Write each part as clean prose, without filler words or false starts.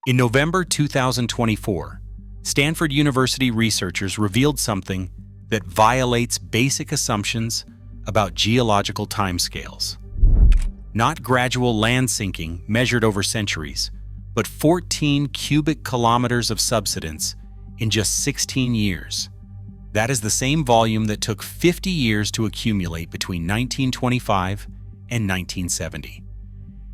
In November 2024, Stanford University researchers revealed something that violates basic assumptions about geological timescales. Not gradual land sinking measured over centuries, but 14 cubic kilometers of subsidence in just 16 years. That is the same volume that took 50 years to accumulate between 1925 and 1970.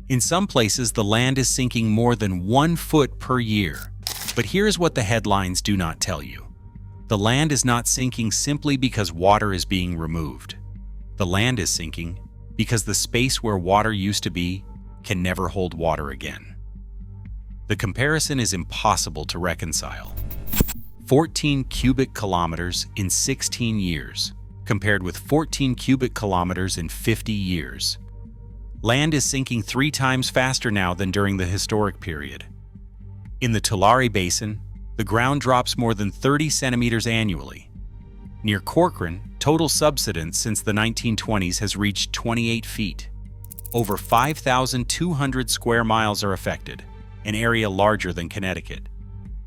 In some places, the land is sinking more than 1 foot per year. But here's what the headlines do not tell you. The land is not sinking simply because water is being removed. The land is sinking because the space where water used to be can never hold water again. The comparison is impossible to reconcile. 14 cubic kilometers in 16 years, compared with 14 cubic kilometers in 50 years. Land is sinking 3 times faster now than during the historic period. In the Tulare Basin, the ground drops more than 30 centimeters annually. Near Corcoran, total subsidence since the 1920s has reached 28 feet. Over 5,200 square miles are affected, an area larger than Connecticut.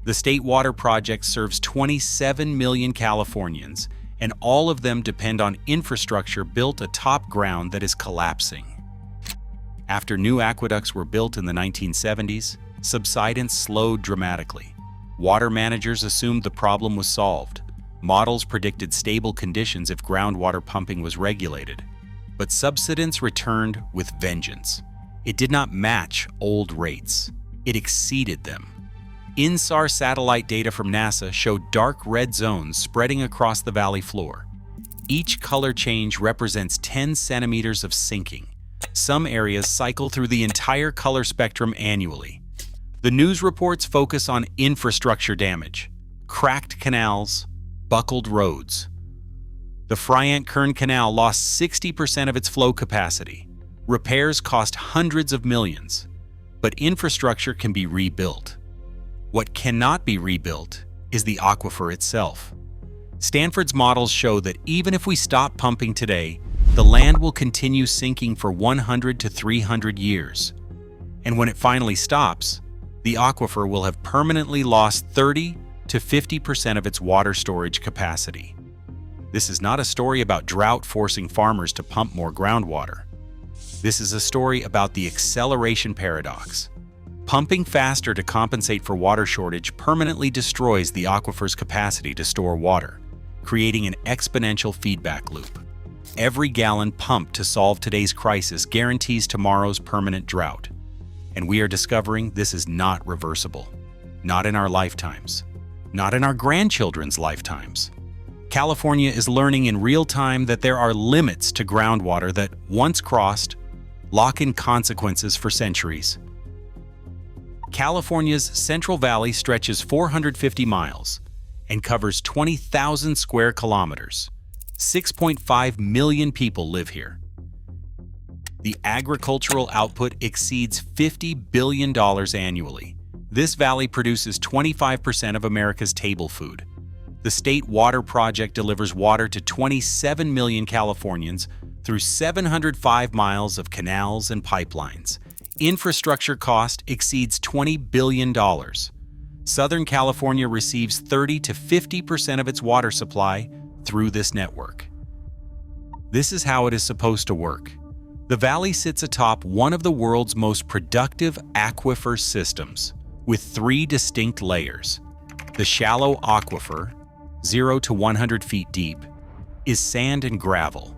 The State Water Project serves 27 million Californians, and all of them depend on infrastructure built atop ground that is collapsing. After new aqueducts were built in the 1970s, subsidence slowed dramatically. Water managers assumed the problem was solved. Models predicted stable conditions if groundwater pumping was regulated. But subsidence returned with vengeance. It did not match old rates. It exceeded them. InSAR satellite data from NASA showed dark red zones spreading across the valley floor. Each color change represents 10 centimeters of sinking. Some areas cycle through the entire color spectrum annually. The news reports focus on infrastructure damage, cracked canals, buckled roads. The Friant-Kern Canal lost 60% of its flow capacity. Repairs cost hundreds of millions, but infrastructure can be rebuilt. What cannot be rebuilt is the aquifer itself. Stanford's models show that even if we stop pumping today, the land will continue sinking for 100 to 300 years. And when it finally stops, the aquifer will have permanently lost 30 to 50% of its water storage capacity. This is not a story about drought forcing farmers to pump more groundwater. This is a story about the acceleration paradox. Pumping faster to compensate for water shortage permanently destroys the aquifer's capacity to store water, creating an exponential feedback loop. Every gallon pumped to solve today's crisis guarantees tomorrow's permanent drought. And we are discovering this is not reversible. Not in our lifetimes. Not in our grandchildren's lifetimes. California is learning in real time that there are limits to groundwater that, once crossed, lock in consequences for centuries. California's Central Valley stretches 450 miles and covers 20,000 square kilometers. 6.5 million people live here. The agricultural output exceeds $50 billion annually. This valley produces 25% of America's table food. The State Water Project delivers water to 27 million Californians through 705 miles of canals and pipelines. Infrastructure cost exceeds $20 billion. Southern California receives 30 to 50% of its water supply through this network. This is how it is supposed to work. The valley sits atop one of the world's most productive aquifer systems, with 3 distinct layers. The shallow aquifer, 0 to 100 feet deep, is sand and gravel.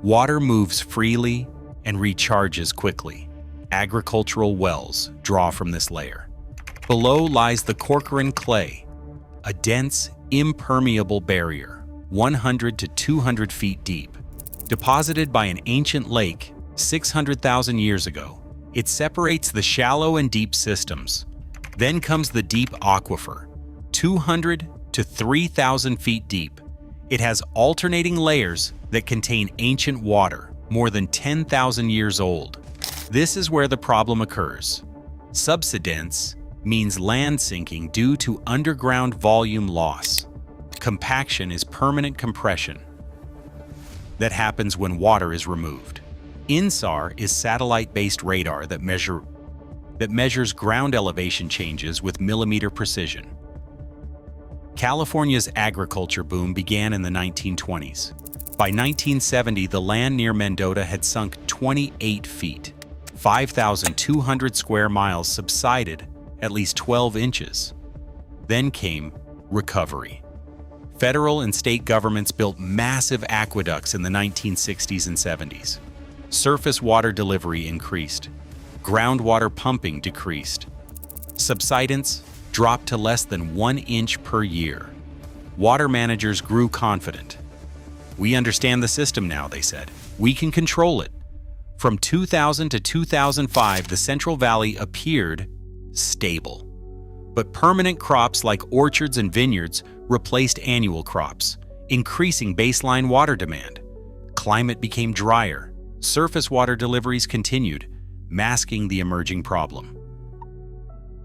Water moves freely and recharges quickly. Agricultural wells draw from this layer. Below lies the Corcoran clay, a dense, impermeable barrier, 100 to 200 feet deep. Deposited by an ancient lake 600,000 years ago, it separates the shallow and deep systems. Then comes the deep aquifer, 200 to 3,000 feet deep. It has alternating layers that contain ancient water, more than 10,000 years old. This is where the problem occurs. Subsidence means land sinking due to underground volume loss. Compaction is permanent compression that happens when water is removed. InSAR is satellite-based radar that measures that measures ground elevation changes with millimeter precision. California's agriculture boom began in the 1920s. By 1970, the land near Mendota had sunk 28 feet. 5,200 square miles subsided at least 12 inches. Then came recovery. Federal and state governments built massive aqueducts in the 1960s and 70s. Surface water delivery increased. Groundwater pumping decreased. Subsidence dropped to less than 1 inch per year. Water managers grew confident. "We understand the system now," they said. "We can control it." From 2000 to 2005, the Central Valley appeared stable. But permanent crops like orchards and vineyards replaced annual crops, increasing baseline water demand. Climate became drier. Surface water deliveries continued, masking the emerging problem.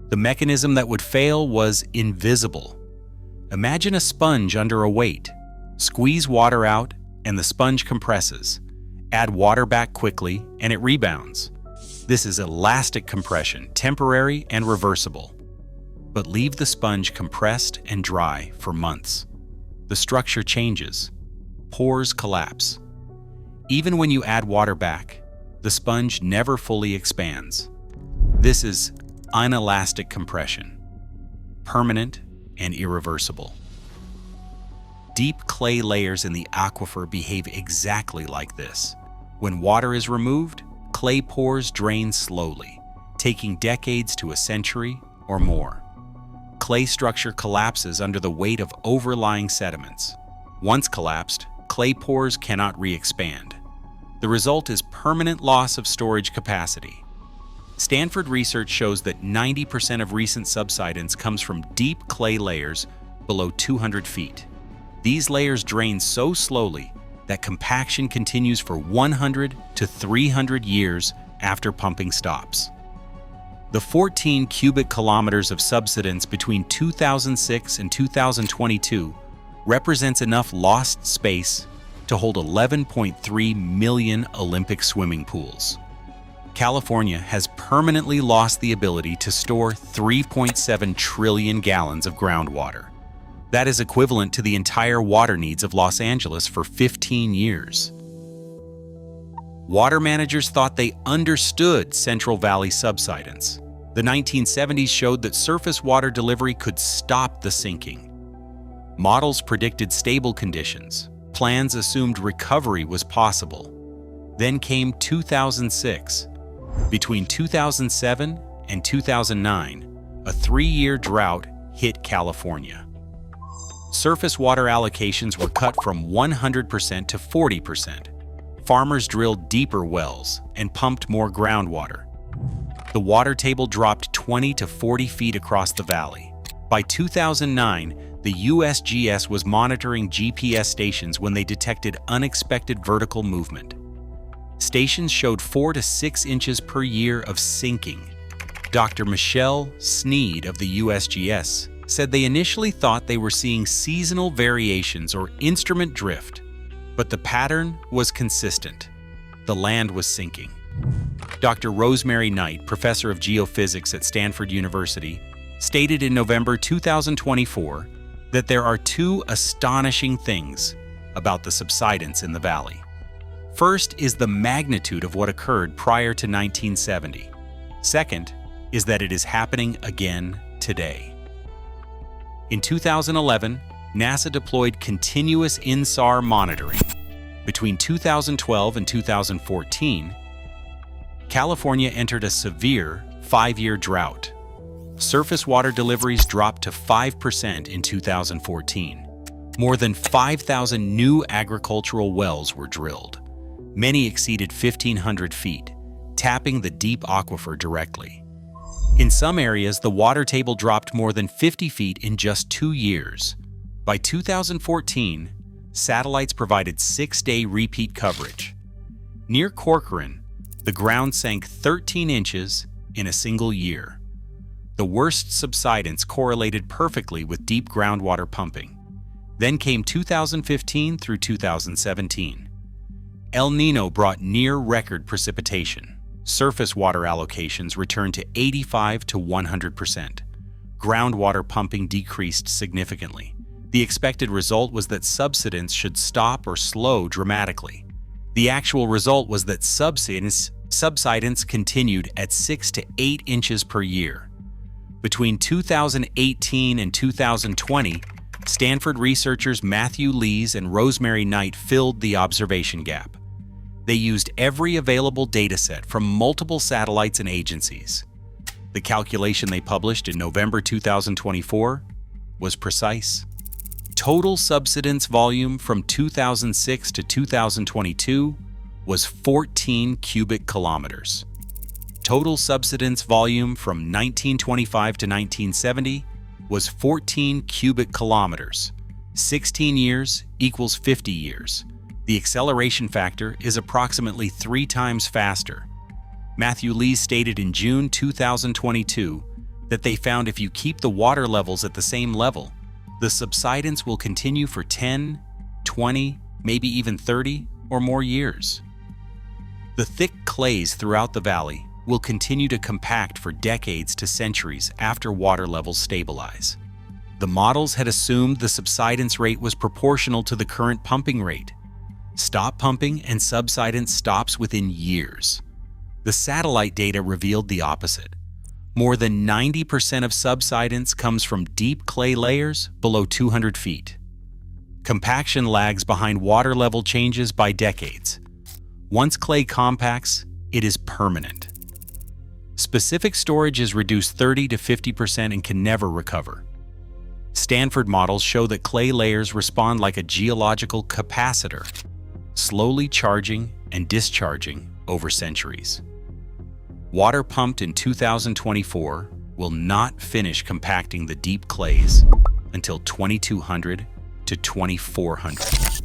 The mechanism that would fail was invisible. Imagine a sponge under a weight. Squeeze water out, and the sponge compresses. Add water back quickly, and it rebounds. This is elastic compression, temporary and reversible. But leave the sponge compressed and dry for months. The structure changes. Pores collapse. Even when you add water back, the sponge never fully expands. This is inelastic compression, permanent and irreversible. Deep clay layers in the aquifer behave exactly like this. When water is removed, clay pores drain slowly, taking decades to a century or more. Clay structure collapses under the weight of overlying sediments. Once collapsed, clay pores cannot re-expand. The result is permanent loss of storage capacity. Stanford research shows that 90% of recent subsidence comes from deep clay layers below 200 feet. These layers drain so slowly that compaction continues for 100 to 300 years after pumping stops. The 14 cubic kilometers of subsidence between 2006 and 2022 represents enough lost space to hold 11.3 million Olympic swimming pools. California has permanently lost the ability to store 3.7 trillion gallons of groundwater. That is equivalent to the entire water needs of Los Angeles for 15 years. Water managers thought they understood Central Valley subsidence. The 1970s showed that surface water delivery could stop the sinking. Models predicted stable conditions. Plans assumed recovery was possible. Then came 2006. Between 2007 and 2009, a 3-year drought hit California. Surface water allocations were cut from 100% to 40%. Farmers drilled deeper wells and pumped more groundwater. The water table dropped 20 to 40 feet across the valley. By 2009, the USGS was monitoring GPS stations when they detected unexpected vertical movement. Stations showed 4 to 6 inches per year of sinking. Dr. Michelle Sneed of the USGS said they initially thought they were seeing seasonal variations or instrument drift, but the pattern was consistent. The land was sinking. Dr. Rosemary Knight, professor of geophysics at Stanford University, stated in November 2024 that there are 2 astonishing things about the subsidence in the valley. First is the magnitude of what occurred prior to 1970. Second is that it is happening again today. In 2011, NASA deployed continuous InSAR monitoring. Between 2012 and 2014, California entered a severe 5-year drought. Surface water deliveries dropped to 5% in 2014. More than 5,000 new agricultural wells were drilled. Many exceeded 1,500 feet, tapping the deep aquifer directly. In some areas, the water table dropped more than 50 feet in just 2 years. By 2014, satellites provided 6-day repeat coverage. Near Corcoran, the ground sank 13 inches in a single year. The worst subsidence correlated perfectly with deep groundwater pumping. Then came 2015 through 2017. El Nino brought near-record precipitation. Surface water allocations returned to 85 to 100%. Groundwater pumping decreased significantly. The expected result was that subsidence should stop or slow dramatically. The actual result was that subsidence continued at 6 to 8 inches per year. Between 2018 and 2020, Stanford researchers Matthew Lees and Rosemary Knight filled the observation gap. They used every available dataset from multiple satellites and agencies. The calculation they published in November 2024 was precise. Total subsidence volume from 2006 to 2022 was 14 cubic kilometers. Total subsidence volume from 1925 to 1970 was 14 cubic kilometers. 16 years equals 50 years. The acceleration factor is approximately 3 times faster. Matthew Lees stated in June 2022 that they found if you keep the water levels at the same level, the subsidence will continue for 10, 20, maybe even 30 or more years. The thick clays throughout the valley will continue to compact for decades to centuries after water levels stabilize. The models had assumed the subsidence rate was proportional to the current pumping rate. Stop pumping and subsidence stops within years. The satellite data revealed the opposite. More than 90% of subsidence comes from deep clay layers below 200 feet. Compaction lags behind water level changes by decades. Once clay compacts, it is permanent. Specific storage is reduced 30 to 50% and can never recover. Stanford models show that clay layers respond like a geological capacitor, slowly charging and discharging over centuries. Water pumped in 2024 will not finish compacting the deep clays until 2200 to 2400.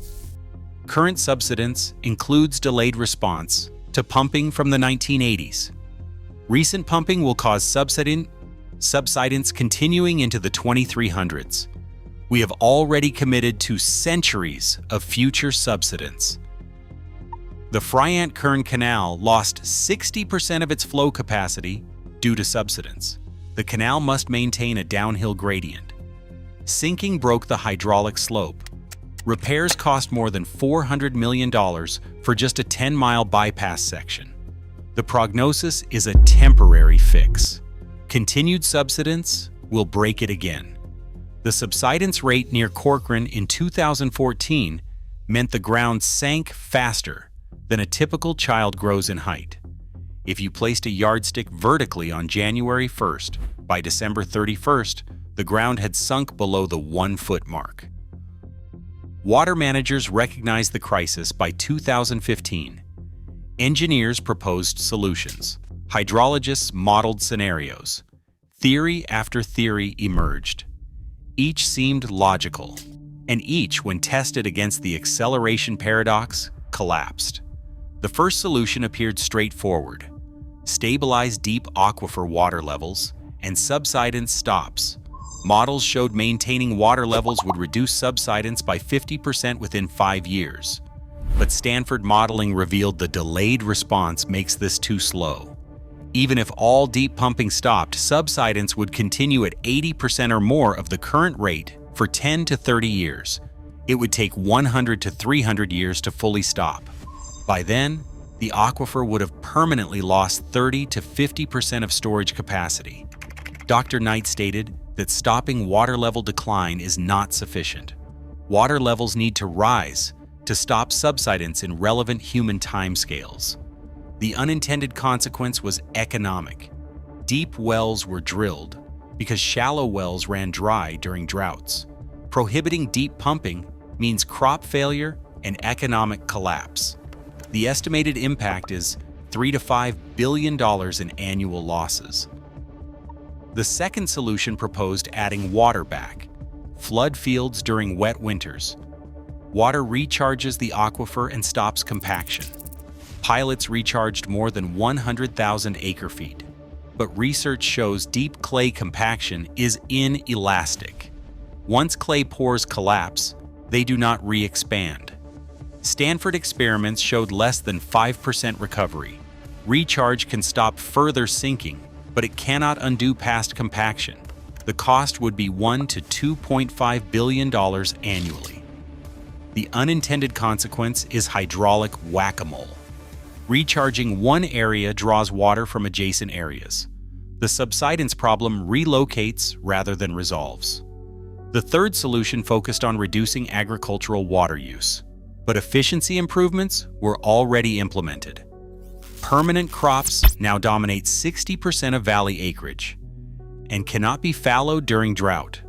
Current subsidence includes delayed response to pumping from the 1980s. Recent pumping will cause subsidence continuing into the 2300s. We have already committed to centuries of future subsidence. The Friant-Kern Canal lost 60% of its flow capacity due to subsidence. The canal must maintain a downhill gradient. Sinking broke the hydraulic slope. Repairs cost more than $400 million for just a 10-mile bypass section. The prognosis is a temporary fix. Continued subsidence will break it again. The subsidence rate near Corcoran in 2014 meant the ground sank faster than a typical child grows in height. If you placed a yardstick vertically on January 1st, by December 31st, the ground had sunk below the 1-foot mark. Water managers recognized the crisis by 2015. Engineers proposed solutions. Hydrologists modeled scenarios. Theory after theory emerged. Each seemed logical, and each, when tested against the acceleration paradox, collapsed. The first solution appeared straightforward. Stabilize deep aquifer water levels, and subsidence stops. Models showed maintaining water levels would reduce subsidence by 50% within 5 years. But Stanford modeling revealed the delayed response makes this too slow. Even if all deep pumping stopped, subsidence would continue at 80% or more of the current rate for 10 to 30 years. It would take 100 to 300 years to fully stop. By then, the aquifer would have permanently lost 30 to 50% of storage capacity. Dr. Knight stated that stopping water level decline is not sufficient. Water levels need to rise to stop subsidence in relevant human timescales. The unintended consequence was economic. Deep wells were drilled because shallow wells ran dry during droughts. Prohibiting deep pumping means crop failure and economic collapse. The estimated impact is $3 to $5 billion in annual losses. The second solution proposed adding water back. Flood fields during wet winters. Water recharges the aquifer and stops compaction. Pilots recharged more than 100,000 acre-feet. But research shows deep clay compaction is inelastic. Once clay pores collapse, they do not re-expand. Stanford experiments showed less than 5% recovery. Recharge can stop further sinking, but it cannot undo past compaction. The cost would be $1 to $2.5 billion annually. The unintended consequence is hydraulic whack-a-mole. Recharging one area draws water from adjacent areas. The subsidence problem relocates rather than resolves. The third solution focused on reducing agricultural water use, but efficiency improvements were already implemented. Permanent crops now dominate 60% of valley acreage and cannot be fallowed during drought.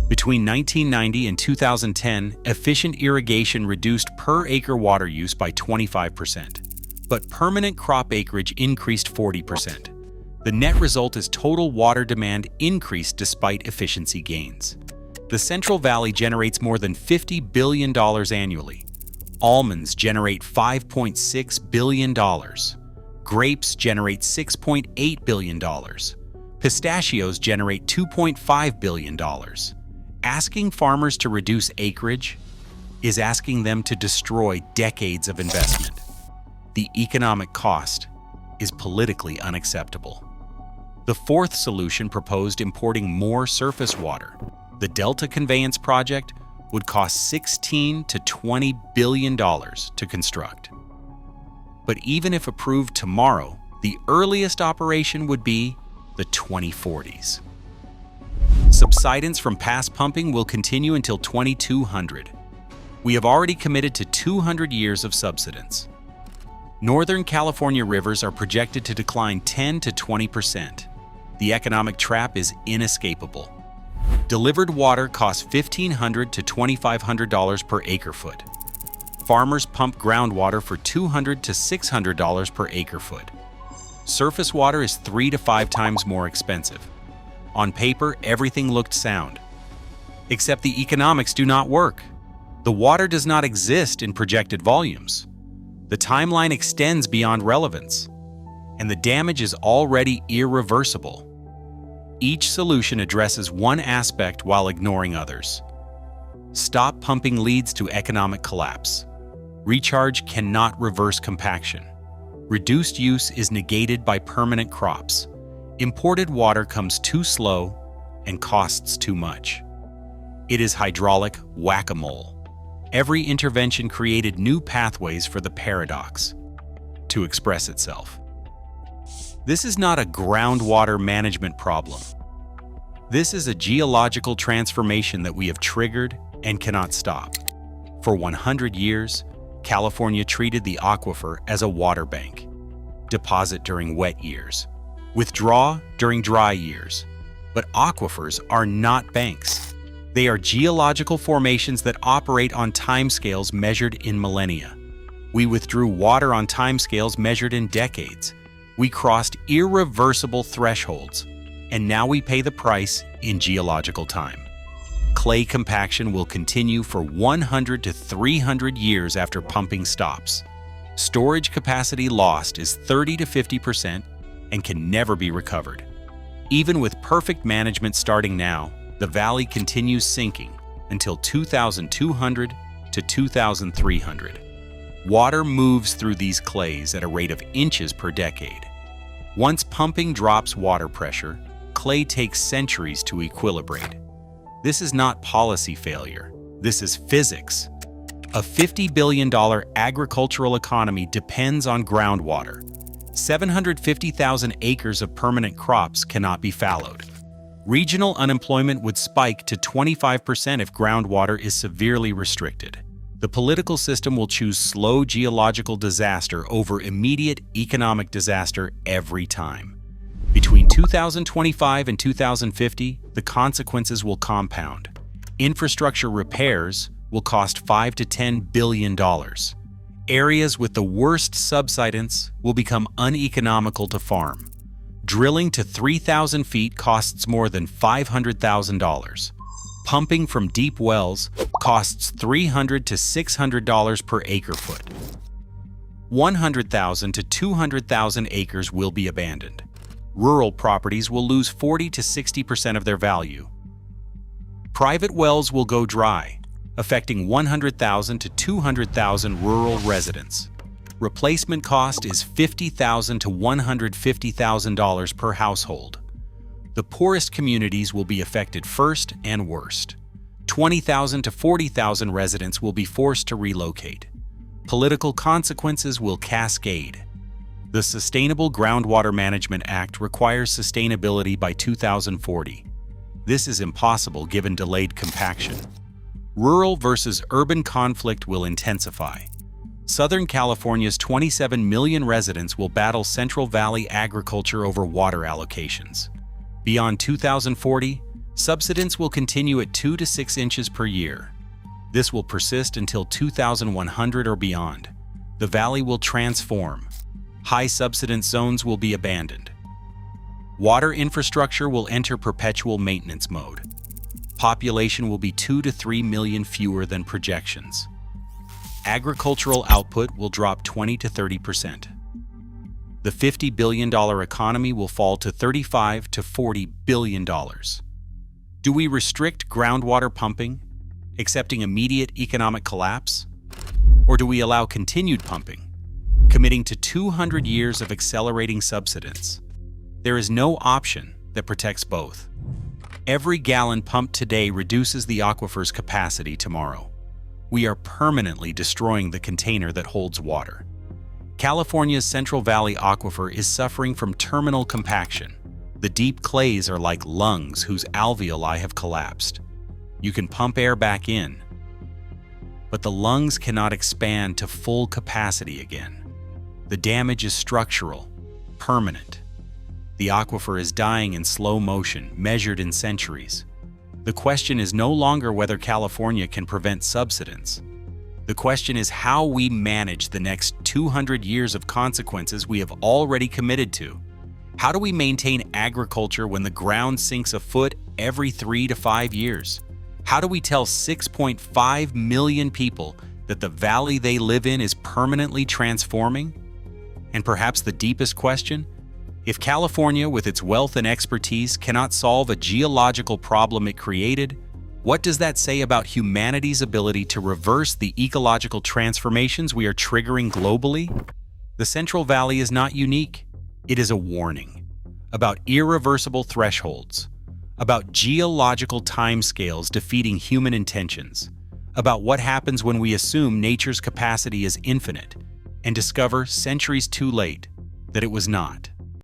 Between 1990 and 2010, efficient irrigation reduced per-acre water use by 25%, but permanent crop acreage increased 40%. The net result is total water demand increased despite efficiency gains. The Central Valley generates more than $50 billion annually. Almonds generate $5.6 billion. Grapes generate $6.8 billion. Pistachios generate $2.5 billion. Asking farmers to reduce acreage is asking them to destroy decades of investment. The economic cost is politically unacceptable. The fourth solution proposed importing more surface water. The Delta Conveyance Project would cost $16 to $20 billion to construct. But even if approved tomorrow, the earliest operation would be the 2040s. Subsidence from past pumping will continue until 2200. We have already committed to 200 years of subsidence. Northern California rivers are projected to decline 10 to 20%. The economic trap is inescapable. Delivered water costs $1,500 to $2,500 per acre-foot. Farmers pump groundwater for $200 to $600 per acre-foot. Surface water is 3 to 5 times more expensive. On paper, everything looked sound. Except the economics do not work. The water does not exist in projected volumes. The timeline extends beyond relevance, and the damage is already irreversible. Each solution addresses one aspect while ignoring others. Stop pumping leads to economic collapse. Recharge cannot reverse compaction. Reduced use is negated by permanent crops. Imported water comes too slow and costs too much. It is hydraulic whack-a-mole. Every intervention created new pathways for the paradox to express itself. This is not a groundwater management problem. This is a geological transformation that we have triggered and cannot stop. For 100 years, California treated the aquifer as a water bank. Deposit during wet years. Withdraw during dry years. But aquifers are not banks. They are geological formations that operate on timescales measured in millennia. We withdrew water on timescales measured in decades. We crossed irreversible thresholds, and now we pay the price in geological time. Clay compaction will continue for 100 to 300 years after pumping stops. Storage capacity lost is 30 to 50% and can never be recovered. Even with perfect management starting now, the valley continues sinking until 2200 to 2300. Water moves through these clays at a rate of inches per decade. Once pumping drops water pressure, clay takes centuries to equilibrate. This is not policy failure. This is physics. A $50 billion agricultural economy depends on groundwater. 750,000 acres of permanent crops cannot be fallowed. Regional unemployment would spike to 25% if groundwater is severely restricted. The political system will choose slow geological disaster over immediate economic disaster every time. Between 2025 and 2050, the consequences will compound. Infrastructure repairs will cost $5 to $10 billion. Areas with the worst subsidence will become uneconomical to farm. Drilling to 3,000 feet costs more than $500,000. Pumping from deep wells costs $300 to $600 per acre-foot. 100,000 to 200,000 acres will be abandoned. Rural properties will lose 40 to 60% of their value. Private wells will go dry, affecting 100,000 to 200,000 rural residents. Replacement cost is $50,000 to $150,000 per household. The poorest communities will be affected first and worst. 20,000 to 40,000 residents will be forced to relocate. Political consequences will cascade. The Sustainable Groundwater Management Act requires sustainability by 2040. This is impossible given delayed compaction. Rural versus urban conflict will intensify. Southern California's 27 million residents will battle Central Valley agriculture over water allocations. Beyond 2040, subsidence will continue at 2 to 6 inches per year. This will persist until 2100 or beyond. The valley will transform. High subsidence zones will be abandoned. Water infrastructure will enter perpetual maintenance mode. Population will be 2 to 3 million fewer than projections. Agricultural output will drop 20 to 30%. The $50 billion economy will fall to $35 to $40 billion. Do we restrict groundwater pumping, accepting immediate economic collapse? Or do we allow continued pumping, committing to 200 years of accelerating subsidence? There is no option that protects both. Every gallon pumped today reduces the aquifer's capacity tomorrow. We are permanently destroying the container that holds water. California's Central Valley aquifer is suffering from terminal compaction. The deep clays are like lungs whose alveoli have collapsed. You can pump air back in, but the lungs cannot expand to full capacity again. The damage is structural, permanent. The aquifer is dying in slow motion, measured in centuries. The question is no longer whether California can prevent subsidence. The question is how we manage the next 200 years of consequences we have already committed to. How do we maintain agriculture when the ground sinks a foot every 3 to 5 years? How do we tell 6.5 million people that the valley they live in is permanently transforming? And perhaps the deepest question, if California, with its wealth and expertise, cannot solve a geological problem it created, what does that say about humanity's ability to reverse the ecological transformations we are triggering globally? The Central Valley is not unique. It is a warning about irreversible thresholds, about geological timescales defeating human intentions, about what happens when we assume nature's capacity is infinite and discover centuries too late that it was not.